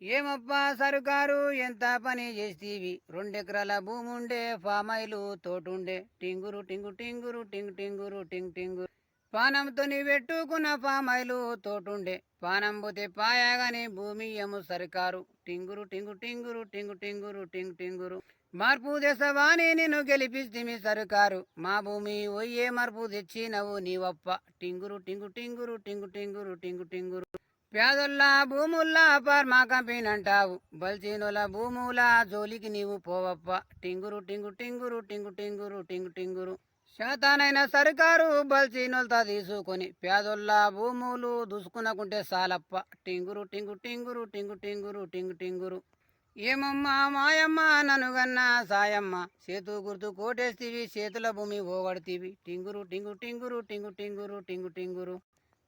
ఏమప్పా సరుకారు ఎంత పని చేస్తీవి? 2 ఎకరాల భూముండే ఫామాయిలు తోటుండే టింగురు టింగు టింగురు టింగు టింగురు టింగ్ టింగు పానంతో పెట్టుకున్న ఫామాయిలు తోటుండే పానం పోతే పాయాగాని భూమి ఏమో సరుకారు టింగురు టింగు టింగురు టింగు టింగురు టింగ్ టింగురు మార్పు తెసవాని నిన్ను గెలిపిస్తిమి సరుకారు మా భూమి ఒయ్యే మార్పు తెచ్చినవు నీవప్ప టింగురు టింగు టింగురు టింగు టింగురు టింగు టింగురు పేదొల్ల భూముల్లా పర్మా కంపినంటావు బల్చీనుల భూముల జోలికి నీవు పోవప్ప టింగురు టింగు టింగురు టింగు టింగురు టింగు టింగురు శాతానైన సర్కారు బల్చీనులతో తీసుకొని పేదొల్ల భూములు దుసుకునకుంటే సాలప్ప టింగురు టింగు టింగురు టింగు టింగురు టింగు టింగురు ఏమమ్మా మాయమ్మ ననుగన్నా సాయమ్మ చేతు గుర్తు కోటేస్తీవి చేతుల భూమి పోగొడతీవి టింగురు టింగు టింగురు టింగు టింగురు టింగు టింగురు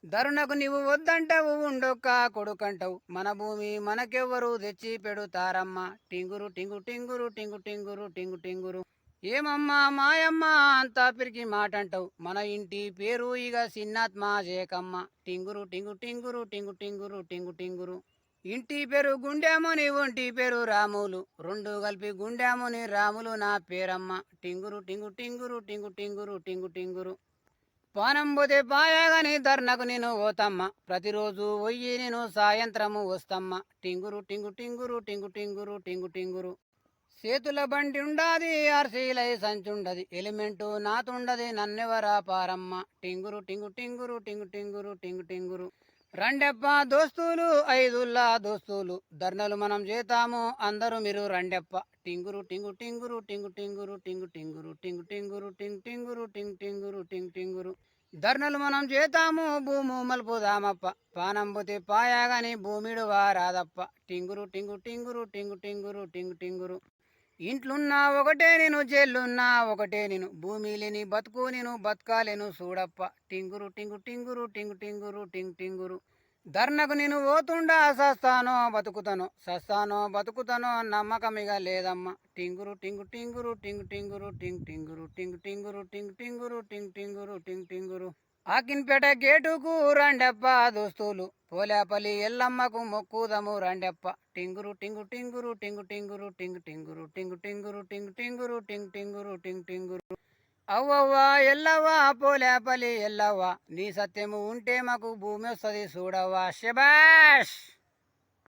ధరుణకు నీవు వద్దంటావు ఉండొక్క కొడుకంటావు మన భూమి మనకెవ్వరు తెచ్చి పెడుతారమ్మా టింగురు టింగు టింగురు టింగు టింగురు టింగు టింగురు ఏమమ్మా మాయమ్మ అంతా పిరికి మాట అంటావు మన ఇంటి పేరు ఇక సిన్నాత్మ జేకమ్మ టింగురు టింగు టింగురు టింగు టింగురు టింగు టింగురు ఇంటి పేరు గుండెముని ఒంటి పేరు రాములు 2 కలిపి గుండెముని రాములు నా పేరమ్మ టింగురు టింగు టింగురు టింగు టింగురు టింగు టింగురు పానం పోతే పాయాగాని ధర్నకు నేను పోతమ్మ ప్రతిరోజు పోయి నేను సాయంత్రము వస్తమ్మ టింగురు టింగు టింగురు టింగు టింగురు టింగు టింగురు చేతుల బండి ఉండాది ఆర్సీలై సంచుండది ఎలిమెంటు నాతుండది నన్నెవరా పారమ్మ టింగురు టింగు టింగురు టింగు టింగురు టింగు టింగురు రండెప్ప దోస్తులు 5 దోస్తులు ధర్నలు మనం చేతాము అందరూ మీరు రండెప్ప టింగురు టింగు టింగురు టింగు టింగురు టింగు టింగురు టింగు టింగురు టింగ్ టింగురు టింగ్ టింగురు టింగ్ టింగురు ధర్నలు మనం చేతాము భూము మలుపుదామప్ప పానం పోతే పాయాగాని భూమిడు వారాదప్ప టింగురు టింగు టింగురు టింగు టింగురు టింగు టింగురు ఇంట్లున్నా ఒకటే నేను జైలున్నా ఒకటే నేను భూమి లేని బతుకు నేను బతకాలేను చూడప్ప టింగురు టింగు టింగురు టింగు టింగురు టింగ్ టింగురు ధర్నకు నేను పోతుండా సస్తానో బతుకుతానో నమ్మకమిగ లేదమ్మా టింగురు టింగు టింగురు టింగు టింగురు టింగ్ టింగురు టింగు టింగురు టింగ్ టింగురు టింగ్ టింగురు టింగ్ టింగురు ఆకిన్పేట గేటుకు రండెప్ప దోస్తులు పోలేపల్లి ఎల్లమ్మకు మొక్కుదము రండెప్ప టింగురు టింగు టింగురు టింగు టింగురు టింగు టింగురు టింగు టింగురు టింగు టింగురు టింగ్ టింగురు టింగ్ టింగురు అవ్వవ్వా ఎల్లవ్వా పోలేపల్లి ఎల్లవ్వా నీ సత్యము ఉంటే మాకు భూమి వస్తుంది చూడవ్వా శబాష్.